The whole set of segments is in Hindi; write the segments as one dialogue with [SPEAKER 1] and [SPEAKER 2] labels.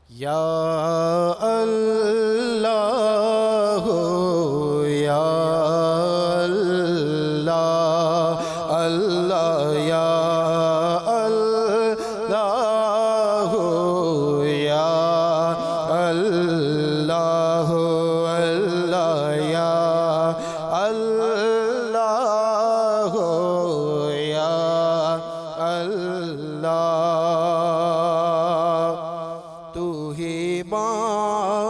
[SPEAKER 1] या अल्लाह या अल्लाह अल्लाह या अल्लाह या अल्लाह अल्लाह या अल्लाह या अल्लाह। तू ही मालिक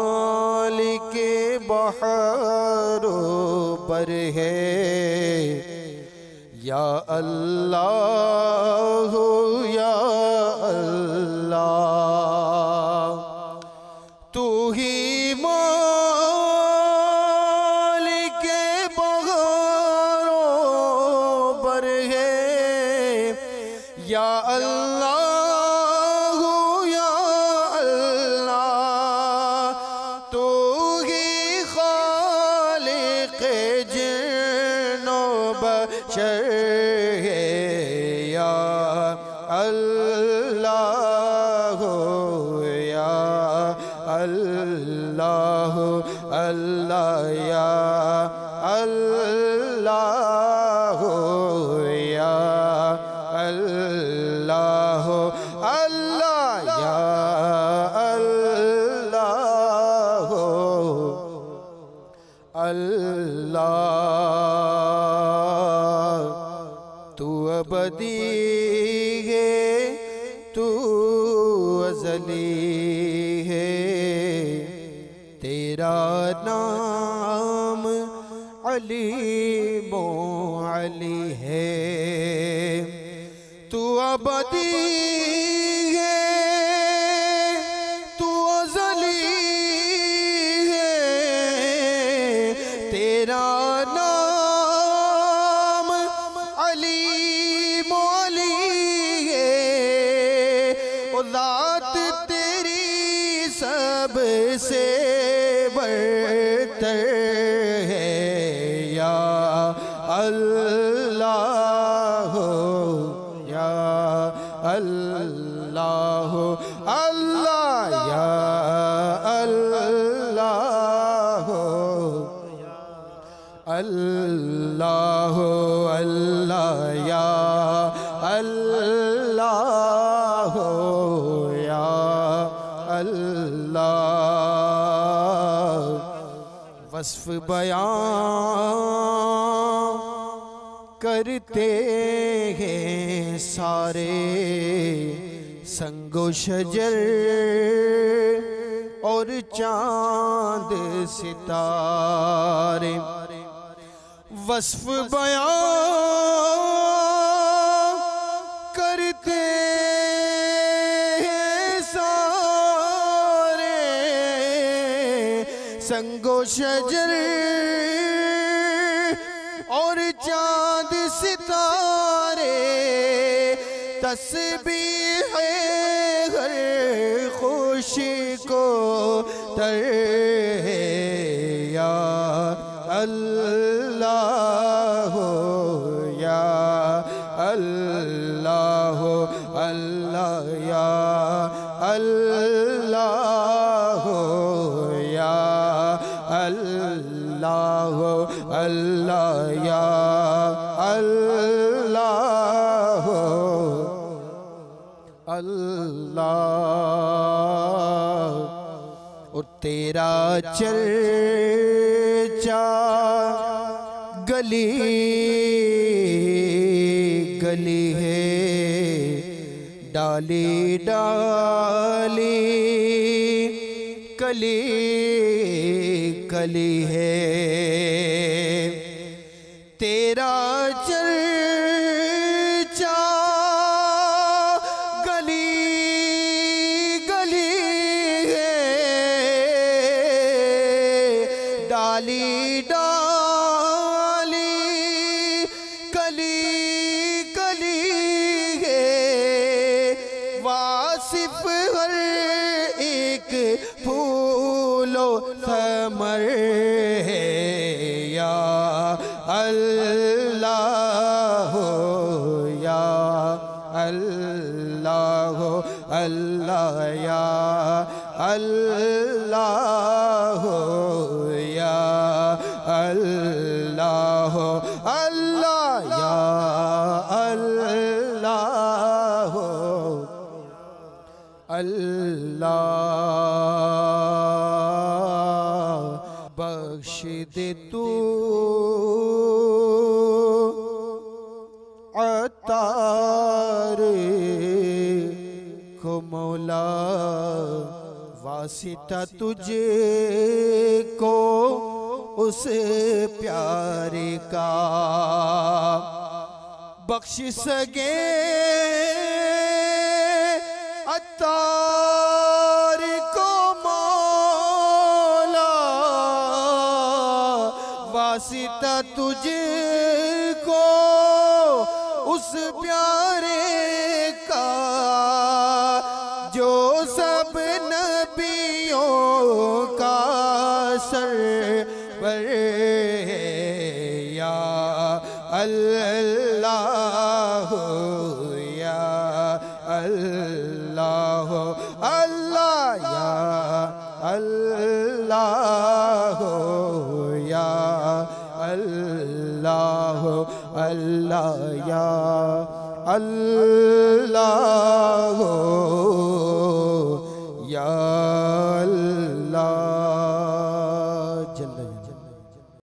[SPEAKER 1] बहारों पर है या अल्लाह या अल्लाह। तू ही मालिक बहारों पर है या अल्लाह है या अल्लाह या अल्लाह अल्लाह या अल्लाह या अल्लाह अल्लाह या अल्लाह अल्लाह। तू अबदी है तू अज़ली है तेरा नाम अलीमो अली है। तू अबदी है तू अज़ली है तेरा ज़ात तेरी सबसे बढ़तर है या अल्लाह या अल्लाह अल्लाह या अल्लाह अल्लाह अल्लाह या अल्लाह या अल्लाह। वस्फ बयां करते हैं सारे संगो शजर और चांद सितारे। वस्फ बयां करते संगो शजर और चांद सितारे। तस्बीह है हर खुशी को तर है या अल्लाह या अल्लाह अल्लाह या अल्लाह या अल्लाह अल्लाह या अल्लाह अल्लाह। और तेरा चर्चा गली गली है डाली डाली कली कली है। तेरा चर्चा गली गली है डाली डाली कली कली है। वासिफ हर एक फूलो समर है या अल्लाह या अल्लाह अल्लाह या अल्लाह या अल्लाह अल्लाह या अल्लाह अल्लाह बख्श दे तू अतार को मौला वासिता तुझे को उस प्यारे का बख्श सके अतार को मौला वासिता तुझे को उस प्यारे का जो सब नबियों का सरवर है या अल्लाह या अल्लाह अल्लाह या अल्लाह या अल्लाह अल्लाह या अल्लाह